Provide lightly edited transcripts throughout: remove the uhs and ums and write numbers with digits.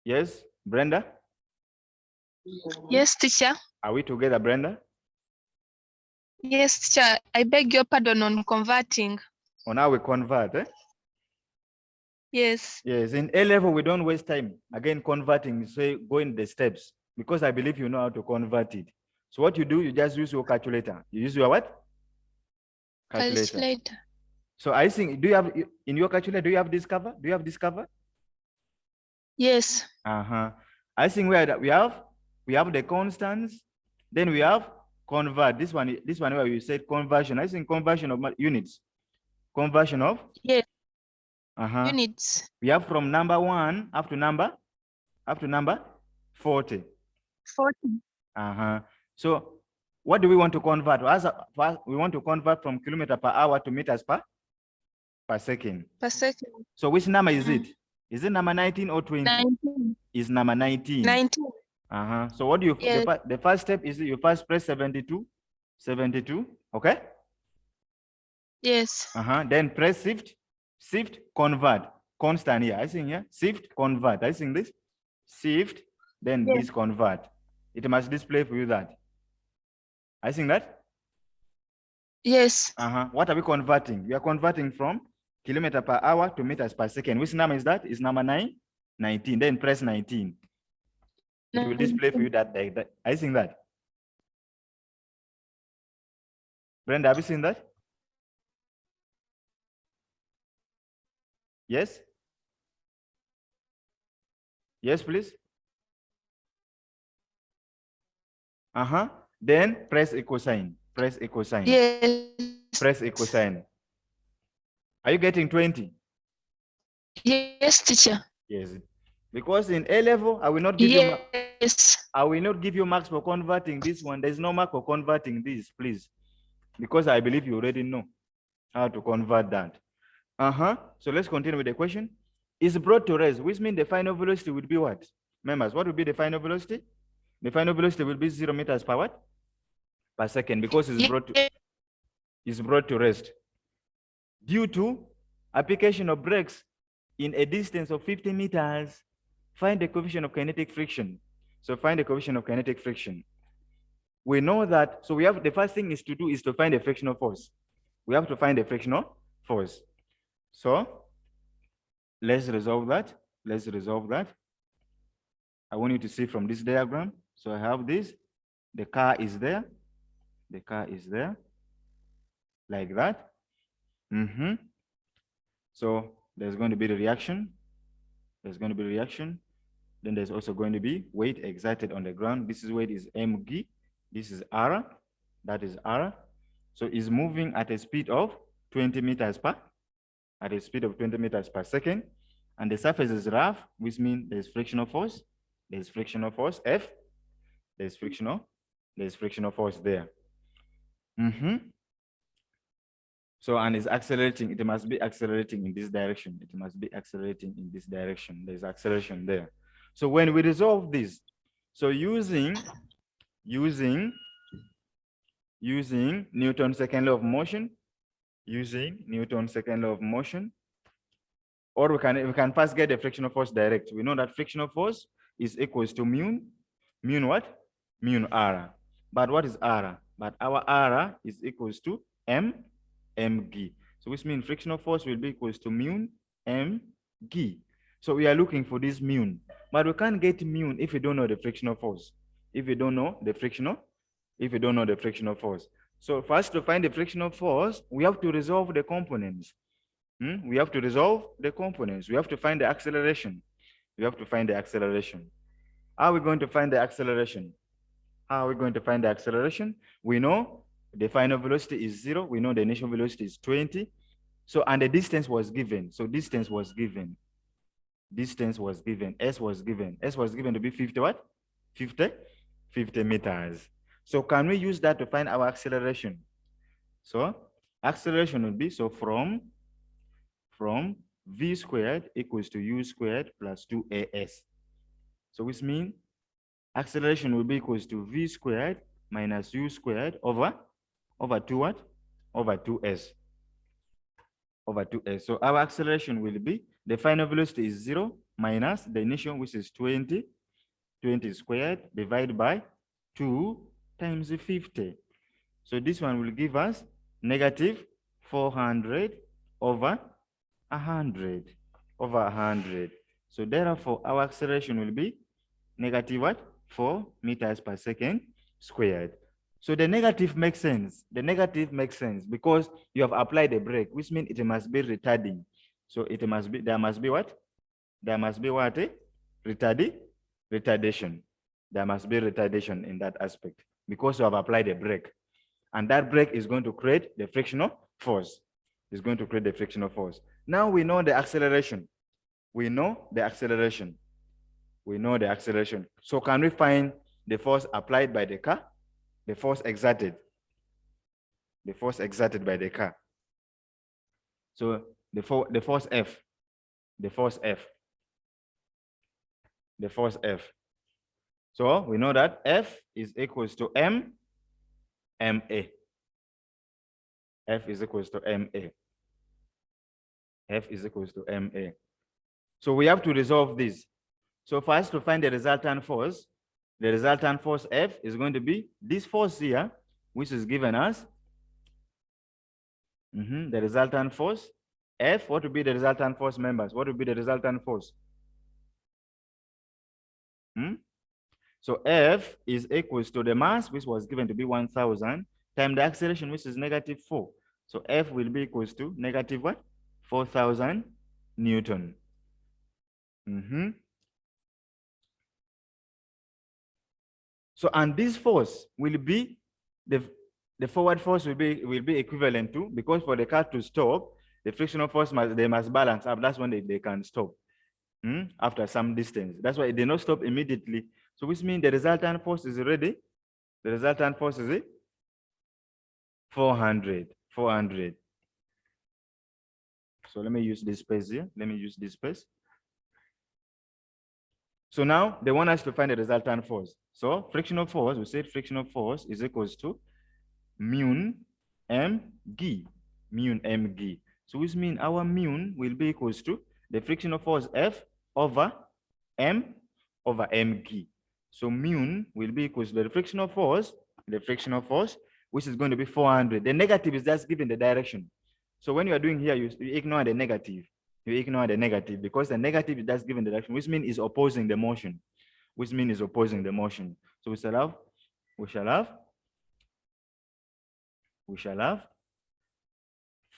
Yes, Brenda? Yes, teacher. Are we together, Brenda? Yes, teacher. I beg your pardon on converting. Or now we convert, eh? Yes. Yes, in A level, we don't waste time. Again, converting, say, go in the steps, because I believe you know how to convert it. So what you do, you just use your calculator. You use your what? Calculator. So I think, do you have, in your calculator, do you have Discover? Do you have Discover? Yes. I think we have the constants, then we have convert. This one where you said conversion. I think conversion of units. Conversion of? Yes. Units. We have from number 1 up to number 40. 40. So what do we want to convert? We want to convert from kilometer per hour to meters per second. Per second. So which number is it? Is it number 19 or 20? 19. Is number 19. 19. So what do you, yes. the first step is you first press 72, okay? Yes. Then press shift, convert, constant here, I think, yeah, shift, convert, I think this, shift, then yes. This convert. It must display for you that. I think that? Yes. What are we converting? We are converting from kilometer per hour to meters per second. Which number is that? Is number 19. Then press 19. It will display for you that. I think that. Brenda, have you seen that? Yes? Yes, please. Then press equal sign. Press equal sign. Yes. Press equal sign. Are you getting 20? Yes, teacher. Yes. Because in A level, I will not give you I will not give you marks for converting this one. There's no mark for converting this, please. Because I believe you already know how to convert that. So let's continue with the question. Is brought to rest, which means the final velocity would be what? Members, what would be the final velocity? The final velocity will be 0 meters per what? Per second, because it's brought to rest. Due to application of brakes in a distance of 50 meters, find the coefficient of kinetic friction. So find the coefficient of kinetic friction. We know that, so we have, the first thing is to do is to find the frictional force. We have to find the frictional force. So let's resolve that. Let's resolve that. I want you to see from this diagram. So I have this, the car is there. The car is there, like that. So there's going to be the reaction. There's going to be reaction. Then there's also going to be weight exerted on the ground. This is weight is mg. This is r. That is r. So it's moving at a speed of 20 meters per second. And the surface is rough, which means there's frictional force. There's frictional force F. There's frictional force there. So, and it's accelerating. It must be accelerating in this direction. It must be accelerating in this direction. There's acceleration there. So when we resolve this, so using Newton's second law of motion, or we can first get the frictional force direct. We know that frictional force is equals to mu what? Mu r. But what is r? But our r is equals to mg. So which means frictional force will be equals to mu mg. So we are looking for this mu, but we can't get mu if we don't know the frictional force. If we don't know the frictional force. So first, to find the frictional force, we have to resolve the components. We have to resolve the components. We have to find the acceleration. How are we going to find the acceleration? We know the final velocity is 0. We know the initial velocity is 20. So, and the distance was given. So distance was given. S was given to be 50 what? 50 meters. So can we use that to find our acceleration? So acceleration would be, so from v squared equals to u squared plus 2as. So which means acceleration will be equals to v squared minus u squared over 2 what? Over 2s. So our acceleration will be, the final velocity is 0. minus the initial, which is 20, 20 squared, divided by 2 times 50. So this one will give us negative 400 over 100, over 100. So therefore, our acceleration will be negative what? 4 meters per second squared. So the negative makes sense. The negative makes sense because you have applied a brake, which means it must be retarding. So it must be, there must be what? There must be what? Retardation. There must be retardation in that aspect because you have applied a brake. And that brake is going to create the frictional force. It's going to create the frictional force. Now we know the acceleration. We know the acceleration. We know the acceleration. So can we find the force applied by the car? The force exerted. The force exerted by the car. So the force F. The force F. The force F. So we know that F is equals to MA. F is equals to MA. F is equals to MA. So we have to resolve this. So for us to find the resultant force F is going to be this force here, which is given as the resultant force F. What would be the resultant force, members? What would be the resultant force? So F is equals to the mass, which was given to be 1,000, times the acceleration, which is negative 4. So F will be equals to negative what? 4,000 Newton. So, and this force will be, the forward force will be equivalent to, because for the car to stop, the frictional force they must balance up. That's when they can stop after some distance. That's why they not stop immediately. So which means the resultant force is already, the resultant force is 400. So let me use this space here. Let me use this space. So now they want us to find the resultant force. So frictional force, we said frictional force is equals to mu mg, mu mg. So which means our mu will be equals to the frictional force F over mg. So mu will be equals to the frictional force, which is going to be 400. The negative is just given the direction. So when you are doing here, you ignore the negative. You ignore the negative because the negative is just given the direction, which means is opposing the motion. So we shall have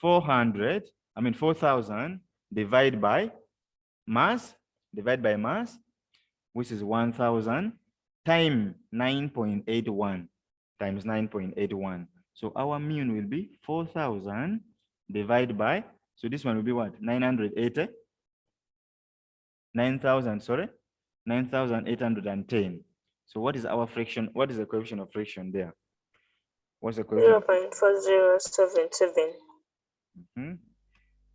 4,000 divided by mass, which is 1,000 times 9.81 So our mu will be 4,000 divided by, so this one will be what? 9,810. So what is our friction? What is the coefficient of friction there? What's the coefficient? 0.4077.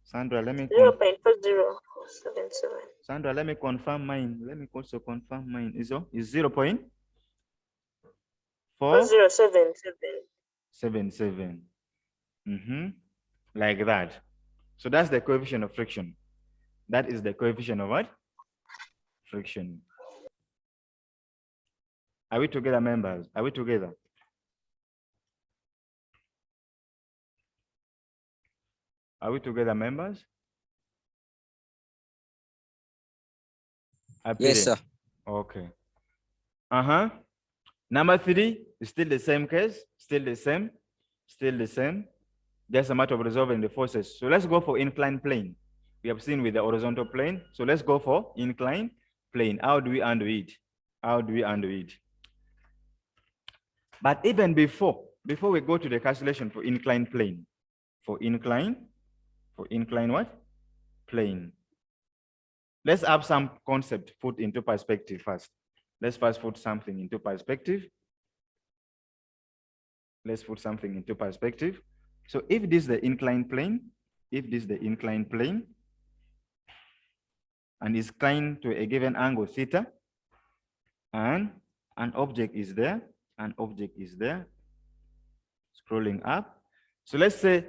Sandra, let me 0.4077. Sandra, let me confirm mine. Let me also confirm mine. Is 0.4077. Like that. So that's the coefficient of friction. That is the coefficient of what? Friction. Are we together, members? Are we together? Are we together, members? Yes, sir. Okay. Number 3 is still the same case, still the same. Just a matter of resolving the forces. So let's go for inclined plane. We have seen with the horizontal plane. So let's go for inclined plane. How do we undo it? But even before we go to the calculation for inclined plane, for inclined what? Plane. Let's have some concept put into perspective first. Let's first put something into perspective. So if this is the inclined plane, and is inclined to a given angle theta, and an object is there, scrolling up. So let's say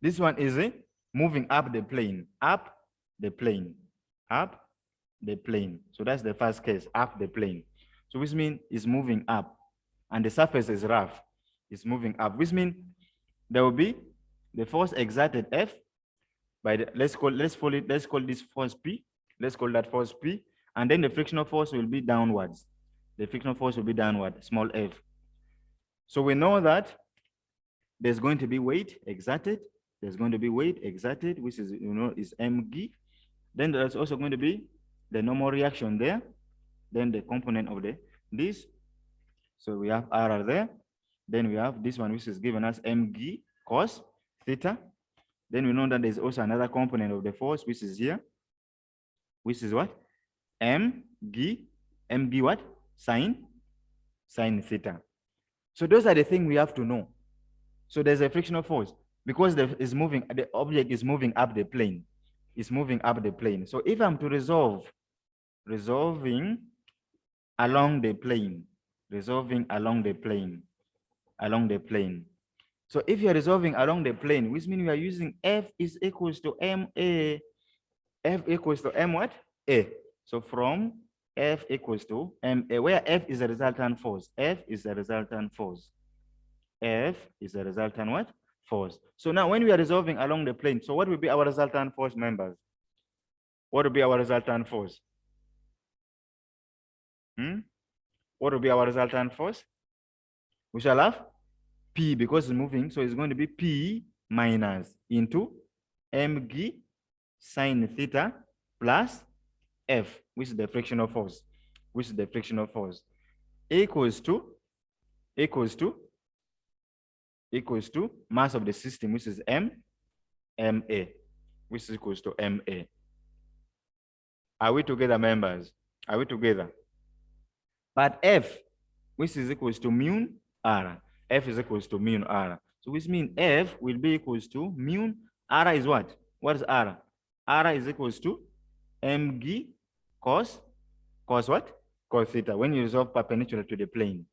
this one is moving up the plane, the plane. So that's the first case, up the plane. So which means it's moving up, and the surface is rough. It's moving up, which means there will be the force exerted F by the, let's call this force P. Let's call that force P, and then the frictional force will be downwards. The frictional force will be downward, small f. So we know that there's going to be weight exerted. There's going to be weight exerted, which is, is mg. Then there's also going to be the normal reaction there. Then the component of this. So we have R there. Then we have this one, which is given as mg cos theta. Then we know that there's also another component of the force, which is here, which is what? mg what? Sine theta. So those are the things we have to know. So there's a frictional force because the object is moving up the plane. It's moving up the plane. So if I'm to resolving along the plane, along the plane. So if you're resolving along the plane, which means we are using F is equals to MA. F equals to M what? A. So from F equals to MA, where F is the resultant force. F is the resultant force. F is the resultant what? Force. So now when we are resolving along the plane, so what will be our resultant force, members? What will be our resultant force? What will be our resultant force? We shall have P because it's moving, so it's going to be P minus into mg sine theta plus F, which is the frictional force, equals to mass of the system, which is MA, which is equals to MA. Are we together, members? Are we together? But F, which is equals to mu R. F is equals to mu R. So which means F will be equals to mu R is what? What is R? R is equals to mg cos what? Cos theta, when you resolve perpendicular to the plane.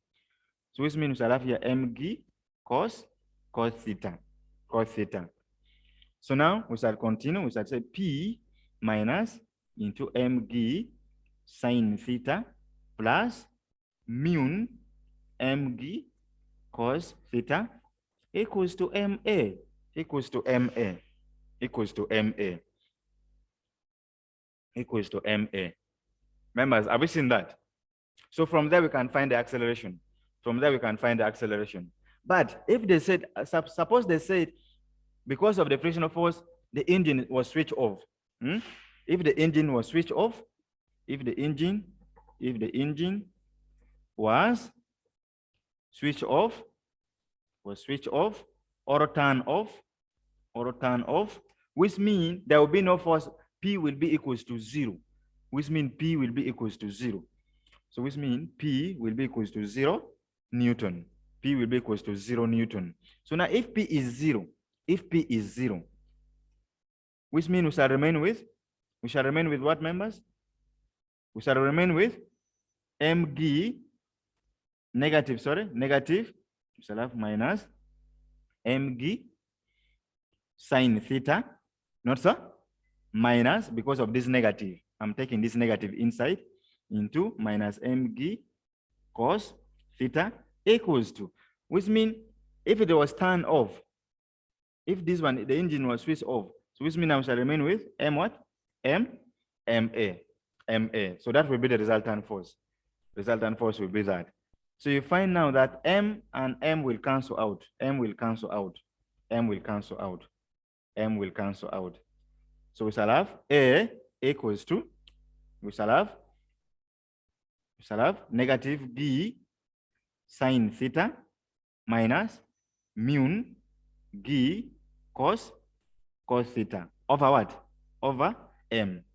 So which means we shall have here mg cos theta. So now we shall continue. We shall say P minus into mg sine theta plus mu mg cos theta equals to MA. Members, have we seen that? So from there we can find the acceleration. But if they said, suppose they said, because of the frictional force, the engine was switched off. If the engine was switched off, if the engine was switched off, or turn off, which means there will be no force. P will be equals to 0, which means P will be equals to 0. So which means P will be equals to 0 Newton. P will be equals to 0 Newton. So now if P is 0, which means we shall remain with what, members? We shall remain with mg negative, we shall have minus mg sine theta, not so? Minus, because of this negative, I'm taking this negative inside, into minus mg cos theta equals to, which means if it was turned off, if this one, the engine was switched off, so which means I shall remain with M what? MA. So that will be the resultant force. Resultant force will be that. So you find now that M and M will cancel out. M will cancel out. So we shall have A equals to, we shall have negative B sine theta minus mu G cos theta over what? Over M.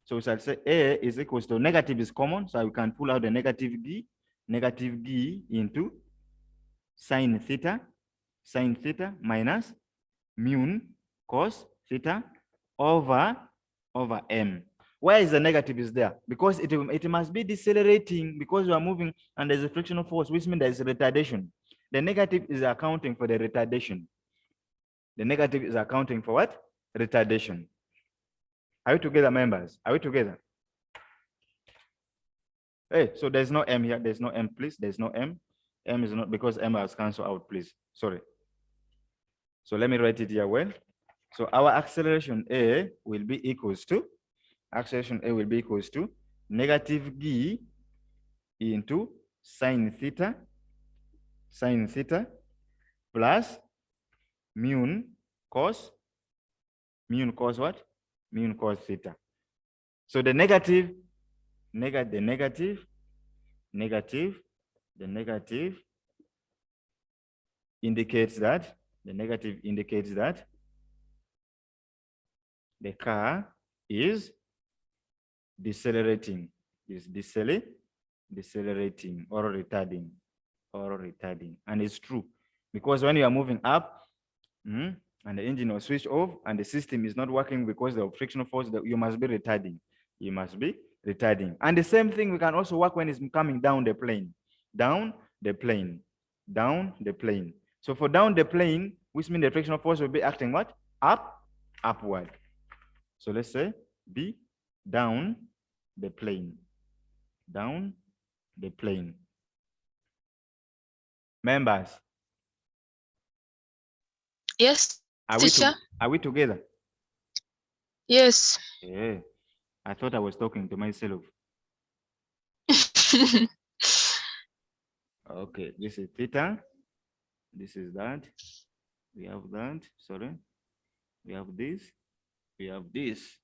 So we shall say A is equals to, negative is common, so we can pull out the negative G into sine theta minus mu cos theta over M. Why is the negative is there? Because it must be decelerating, because we are moving and there's a frictional force, which means there is a retardation. The negative is accounting for the retardation. The negative is accounting for what? Retardation. Are we together, members? Are we together? Hey, so there's no M here. There's no M, please. There's no M. M is not, because M has cancelled out, please. Sorry. So let me write it here well. So our acceleration A will be equals to, acceleration A will be equals to negative G into sine theta plus mu cos what? Mu cos theta. So the negative indicates that the car is decelerating, decelerating or retarding. And it's true, because when you are moving up and the engine was switched off and the system is not working because of frictional force, that you must be retarding. And the same thing we can also work when it's coming down the plane. So for down the plane, which means the frictional force will be acting what? Upward. So let's say B, down the plane. Members. Yes, teacher. Are we together? Yes. Yeah. I thought I was talking to myself. Okay, this is theta. This is that. We have that. Sorry. We have this. We have this.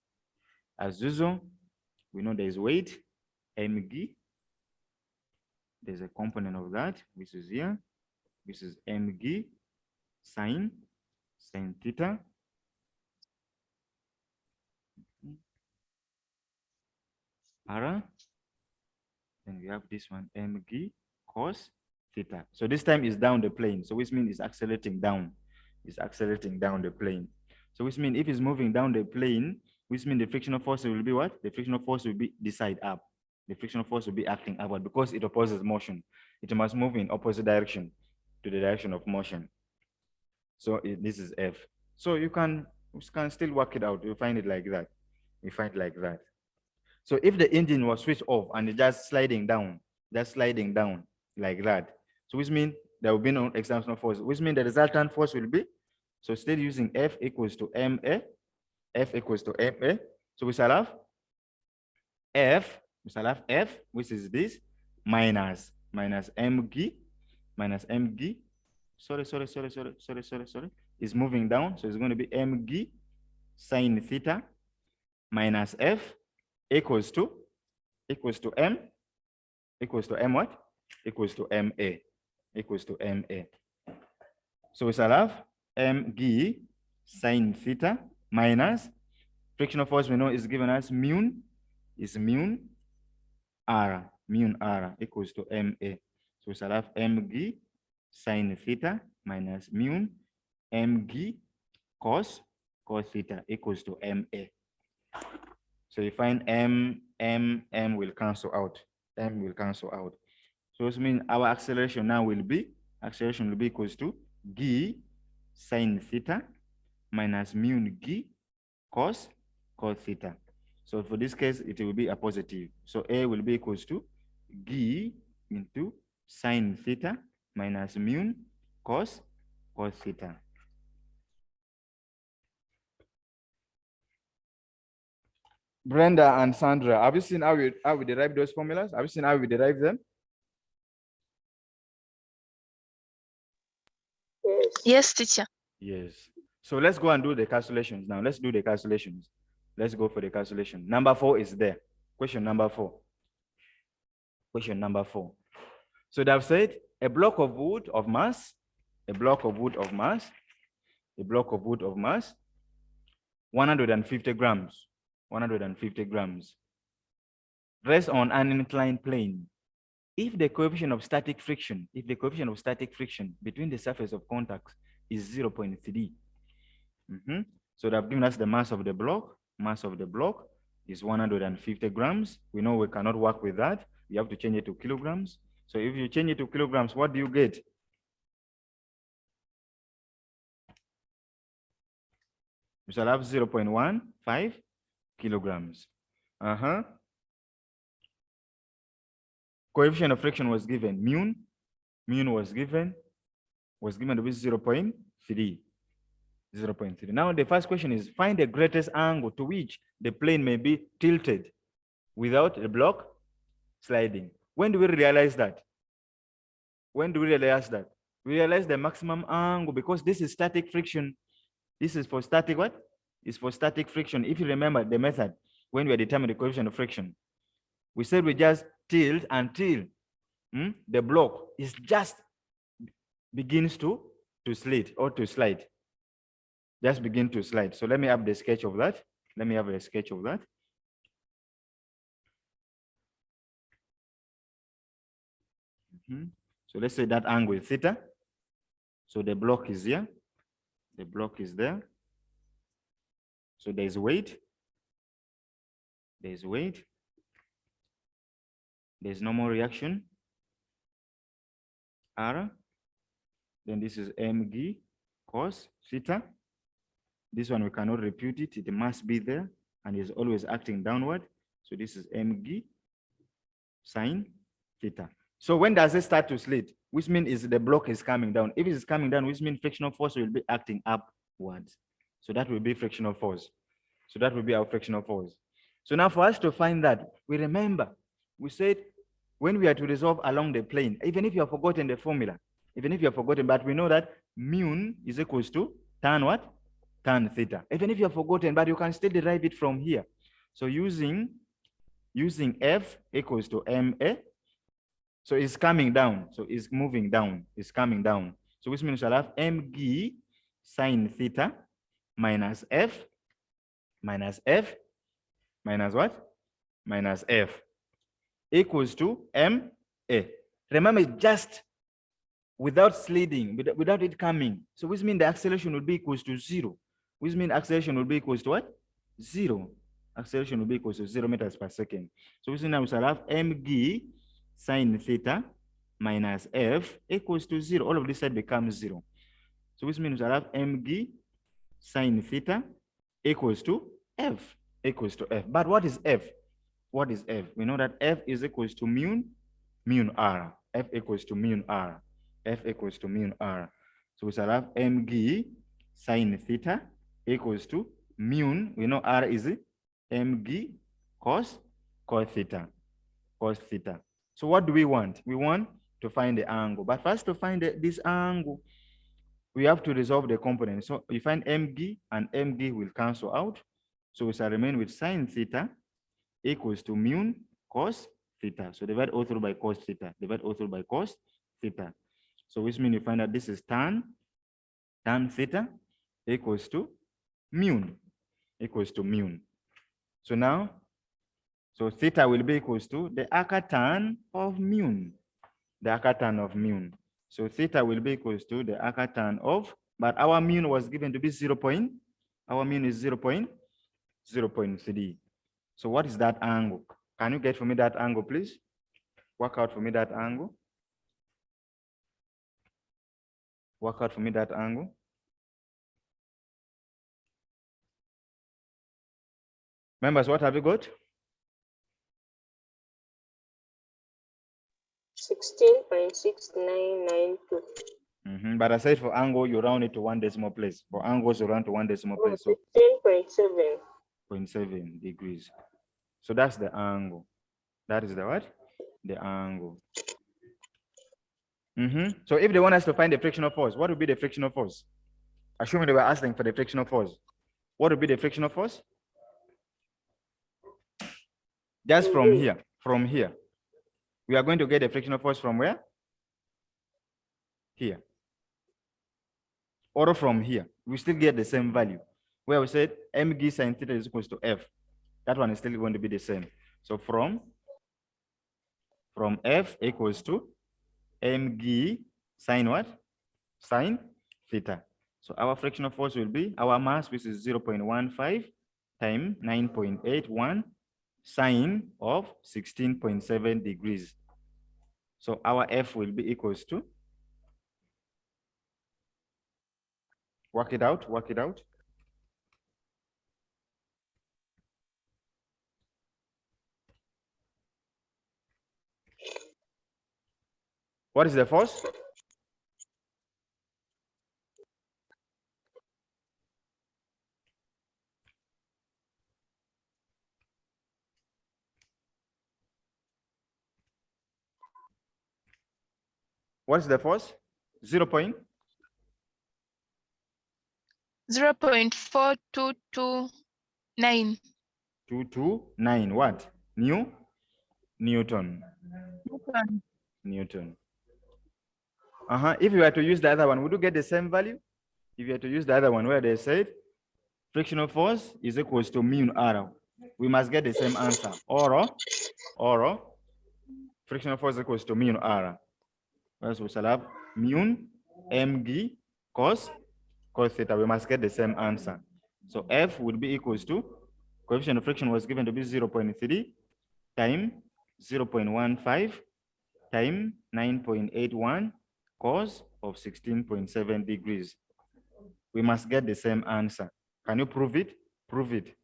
As usual, we know there is weight, mg. There's a component of that, which is here. This is mg sine theta. Ara. Then we have this one, mg cos theta. So this time is down the plane. So which means it's accelerating down. It's accelerating down the plane. So which means if it's moving down the plane, which means the frictional force will be what? The frictional force will be this side up. The frictional force will be acting upward because it opposes motion. It must move in opposite direction to the direction of motion. So this is F. So you can still work it out. You find it like that. So if the engine was switched off and it's just sliding down like that, so which means there will be no external force, which means the resultant force will be, so still using F equals to MA, so we shall have F, which is this, minus mg, sorry, is moving down, so it's going to be mg sine theta minus F equals to M what? Equals to MA. So we shall have mg sine theta minus frictional force we know is given as mu r equals to MA. So we shall have mg sine theta minus mu mg cos theta equals to MA. So you find M will cancel out. So this means our acceleration now will be equals to G sine theta minus mu G cos theta. So for this case, it will be a positive. So A will be equals to G into sine theta minus mu cos theta. Brenda and Sandra, have you seen how we derive those formulas? Have you seen how we derive them? Yes, teacher. Yes. So let's go and do the calculations now. Let's do the calculations. Let's go for the calculation. Number 4 is there. Question number 4. So they have said a block of wood of mass, 150 grams. Rests on an inclined plane. If the coefficient of static friction between the surface of contact is 0.3, so they have given us the mass of the block. Mass of the block is 150 grams. We know we cannot work with that. You have to change it to kilograms. So if you change it to kilograms, what do you get? We shall have 0.15 kilograms. Coefficient of friction was given mu. Mu was given to be 0.3. 0.3. Now the first question is find the greatest angle to which the plane may be tilted without the block sliding. When do we realize that? When do we realize that? We realize the maximum angle because this is static friction. This is for static what? It's for static friction. If you remember the method when we are determining the coefficient of friction, we said we just tilt until the block is just begins to slide or to slide. Just begin to slide. So let me have the sketch of that. Let me have a sketch of that. So let's say that angle is theta. So the block is here. The block is there. So there's weight. There's weight. There's normal reaction. R. Then this is mg cos theta. This one we cannot repute it. It must be there and is always acting downward. So this is mg sine theta. So when does it start to slide? Which means is the block is coming down. If it is coming down, which means frictional force will be acting upwards. So that will be frictional force. So that will be our frictional force. So now for us to find that, we remember, we said when we are to resolve along the plane, even if you have forgotten the formula, but we know that mu is equals to tan what? Tan theta. Even if you have forgotten, but you can still derive it from here. So using F equals to MA. So it's coming down. So it's moving down. It's coming down. So which means I'll have mg sine theta minus F minus what? Minus F equals to MA. Remember, just without sliding, without it coming. So which means the acceleration will be equals to 0. Which means acceleration will be equals to what? 0. Acceleration will be equals to 0 meters per second. So which means now we shall have mg sine theta minus F equals to 0. All of this side becomes 0. So which means we shall have mg sine theta equals to F. But what is F? What is F? We know that F is equals to mu R. F equals to mu R. F equals to mu R. So we shall have mg sine theta equals to mu. We know R is mg cos theta. Cos theta. So what do we want? We want to find the angle. But first to find this angle, we have to resolve the components. So we find mg and mg will cancel out. So we shall remain with sine theta equals to mu cos theta. So divide all through by cos theta. Divide all through by cos theta. So which means you find that this is tan theta equals to mu. So now, so theta will be equals to the arctan of mu. So theta will be equals to the arctan of, but our mu was given to be 0. Our mu is 0.3. So what is that angle? Can you get for me that angle, please? Work out for me that angle. Work out for me that angle. Members, what have you got? 16.6992. But I said for angle, you round it to 1 decimal place. For angles, you round to 1 decimal place. So 16.7 degrees. So that's the angle. That is the what? The angle. So if they want us to find the frictional force, what would be the frictional force? Assuming they were asking for the frictional force. What would be the frictional force? Just from here. We are going to get the frictional force from where? Here. Or from here. We still get the same value. Where we said mg sine theta is equals to F. That one is still going to be the same. So from F equals to mg sine what? Sine theta. So our frictional force will be our mass, which is 0.15 times 9.81 sine of 16.7 degrees. So our F will be equals to, work it out. What is the force? What is the force? 0.0 0.4229. 229 what? Newton. Newton. Newton. If you were to use the other one, would you get the same value? If you were to use the other one where they said frictional force is equals to mu r, we must get the same answer. Or frictional force equals to mu r. Whereas we shall have mu mg cos theta. We must get the same answer. So F would be equals to, coefficient of friction was given to be 0.3 times 0.15 times 9.81 cos of 16.7 degrees. We must get the same answer. Can you prove it? Prove it.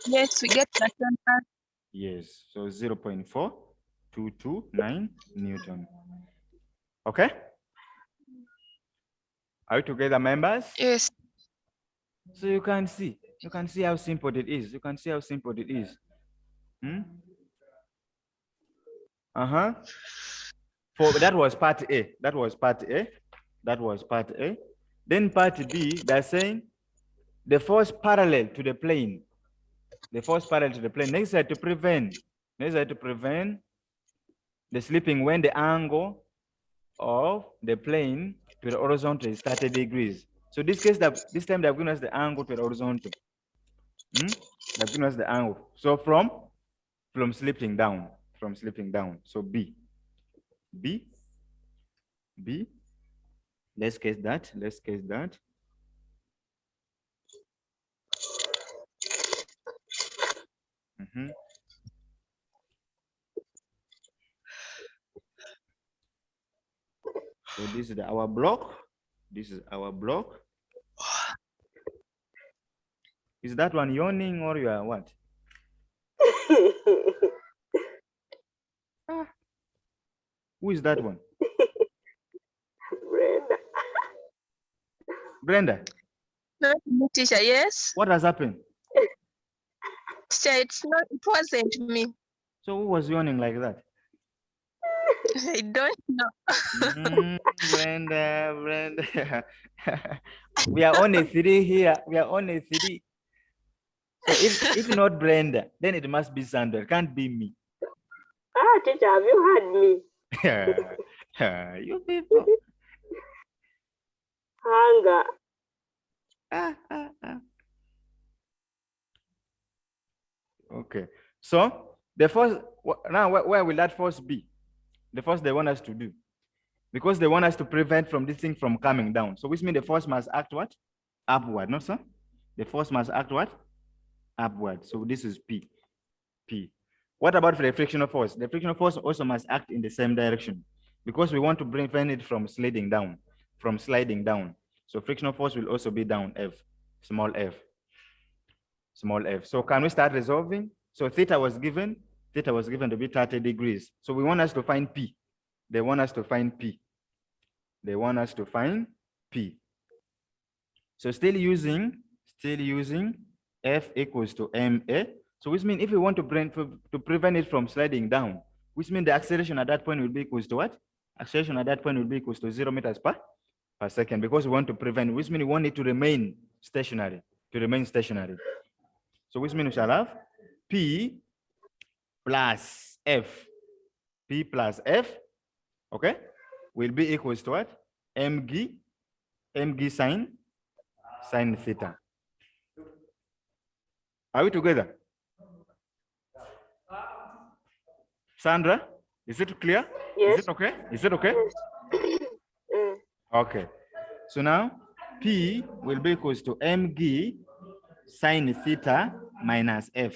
Yes, we get that answer. Yes, so 0.4229 Newton. Okay? Are you together, members? Yes. So you can see how simple it is. You can see how simple it is. For that was part A. That was part A. That was part A. Then part B, they're saying the force parallel to the plane. The force parallel to the plane necessary to prevent the slipping when the angle of the plane to the horizontal is 30 degrees. So this time they've given us the angle to the horizontal. They've given us the angle. So from slipping down, So B. Let's case that. So this is our block. Is that one yawning or you are what? Who is that one? Brenda. No, teacher, yes. What has happened? Teacher, it wasn't me. So who was yawning like that? I don't know. Brenda. We are only 3 here. So if not Brenda, then it must be Sandra. It can't be me. Teacher, have you heard me? You people. Hunger. Okay. So the first, now where will that force be? The force they want us to do. Because they want us to prevent from this thing from coming down. So which means the force must act what? Upward, no sir? The force must act what? Upward. So this is P. What about for the frictional force? The frictional force also must act in the same direction because we want to prevent it from sliding down. So frictional force will also be down, F, small f. So can we start resolving? So theta was given to be 30 degrees. So we want us to find P. They want us to find P. So still using F equals to MA. So which means if we want to prevent it from sliding down, which means the acceleration at that point will be equals to what? Acceleration at that point will be equals to 0 meters per second because we want to prevent, which means we want it to remain stationary. So which means we shall have P plus F. Okay, will be equals to what? Mg sine theta. Are we together? Sandra, is it clear? Yes. Is it okay? Yes. Okay. So now P will be equals to Mg sine theta minus F.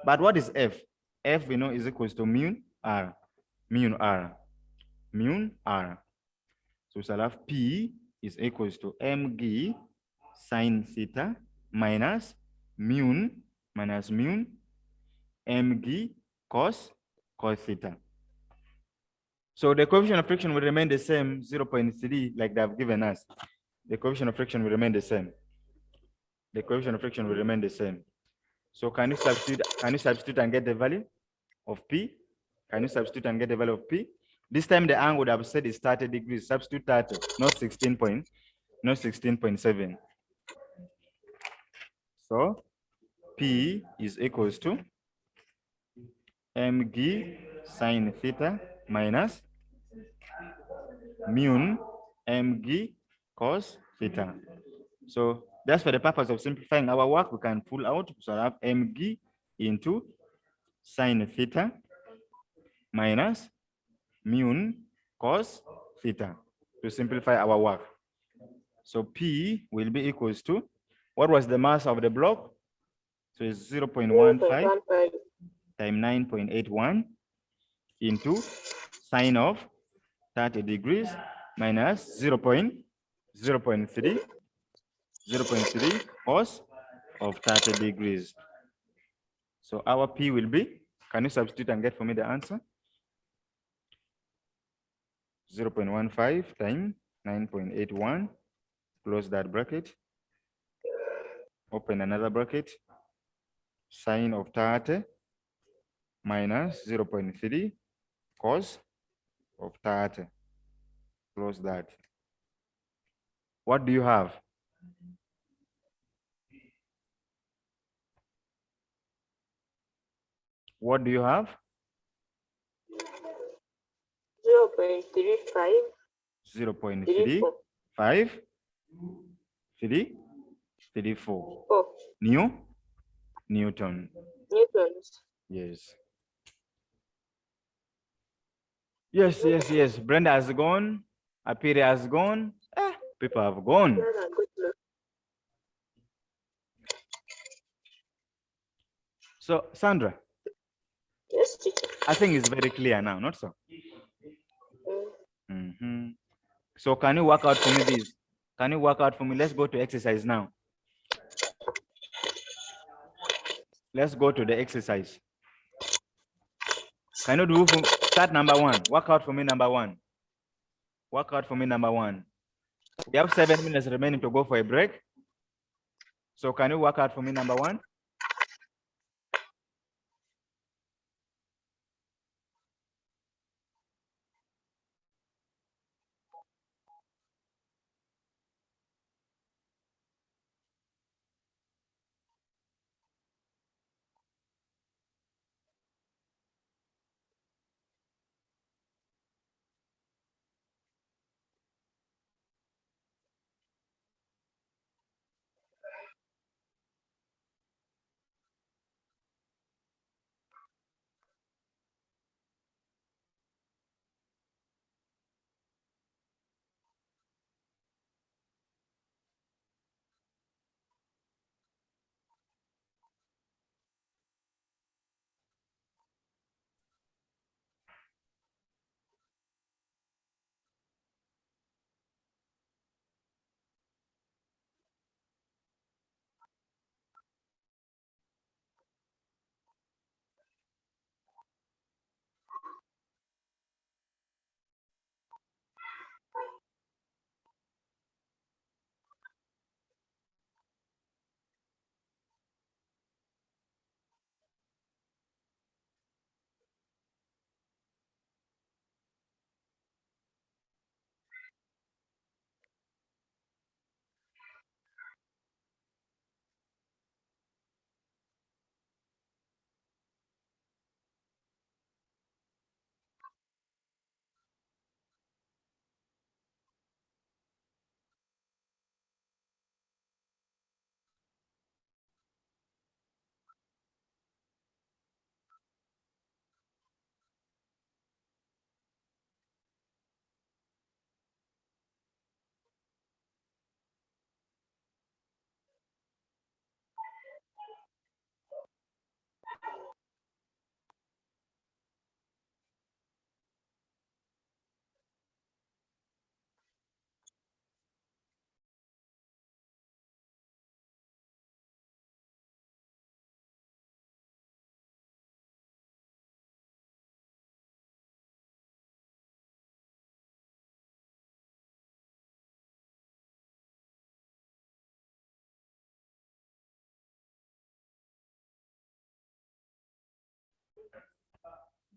But what is F? F we know is equals to mu R. So we shall have P is equals to mg sine theta minus mu mg cos theta. So the coefficient of friction will remain the same, 0.3, like they have given us. The coefficient of friction will remain the same. The coefficient of friction will remain the same. So can you substitute and get the value of P? Can you substitute and get the value of P? This time the angle would have said is 30 degrees. Substitute 30, not 16.7. So P is equals to mg sine theta minus mu mg cos theta. So just for the purpose of simplifying our work, we can pull out, so I have mg into sine theta minus mu cos theta to simplify our work. So P will be equals to, what was the mass of the block? So it's 0.15 times 9.81 into sine of 30 degrees minus 0.3 cos of 30 degrees. So our P will be, can you substitute and get for me the answer? 0.15 times 9.81, close that bracket, open another bracket, sine of 30 minus 0.3 cos of 30, close that. What do you have? What do you have? 0.35. 0.35, 34. Newton. Newtons. Yes. Yes. Brenda has gone. Apiri has gone. People have gone. So, Sandra. Yes, teacher. I think it's very clear now, not so? So can you work out for me this? Can you work out for me? Let's go to exercise now. Let's go to the exercise. Can you do start number one? Work out for me number one. Work out for me number one. We have 7 minutes remaining to go for a break. So can you work out for me number one?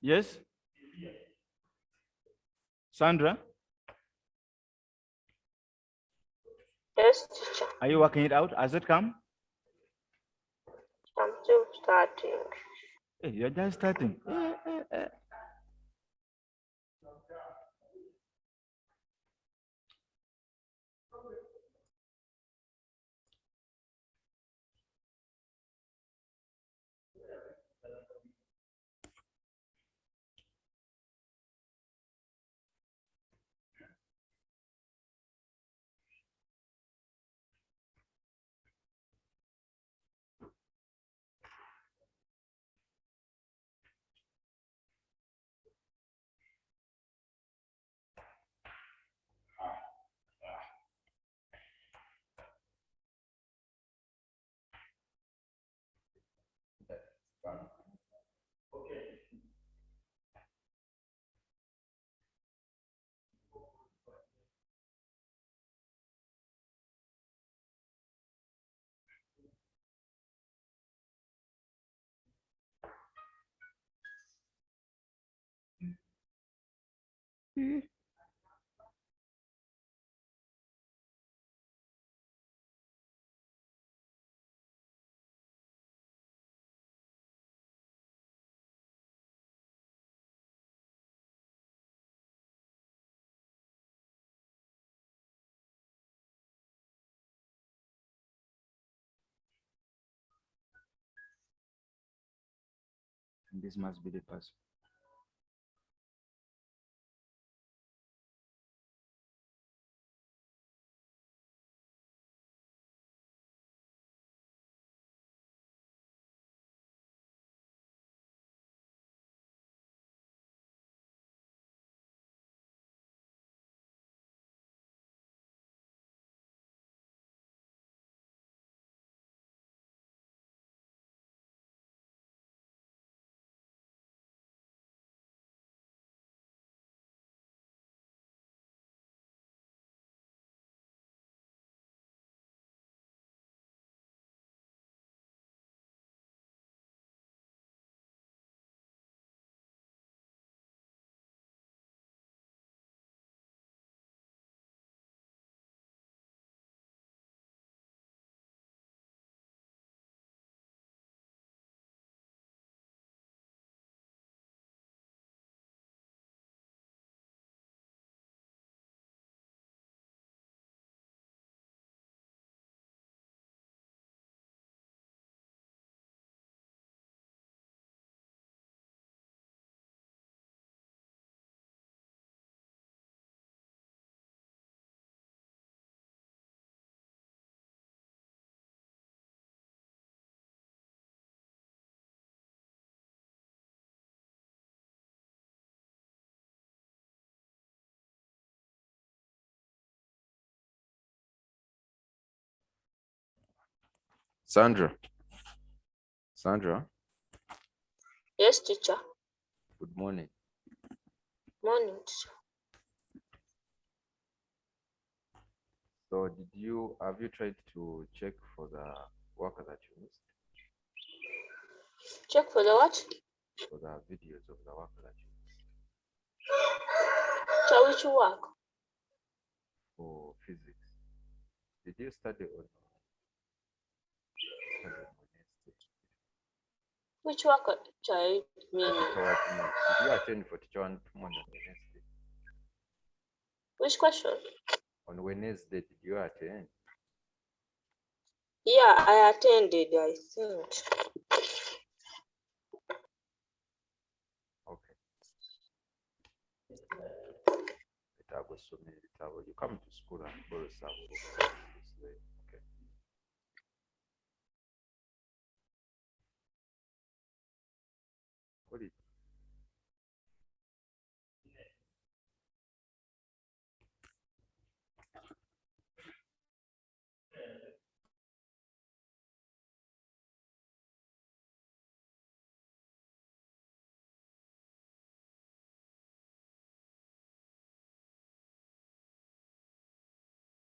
Yes? Sandra? Yes, teacher. Are you working it out? Has it come? I'm still starting. Hey, you're just starting. And this must be the password. Sandra. Sandra, Yes, teacher. good morning. Morning, teacher. So have you tried to check for the work that you missed? Check for the what? For the videos of the work that you missed Teacher, which work? for physics. Did you study on Wednesday? Which work, teacher? I mean, Teacher what you missed? Did you attend for teacher one on Wednesday? which question? On Wednesday, did you attend? Yeah, I attended, I think. Okay. You come to school and borrow some books. Okay. What did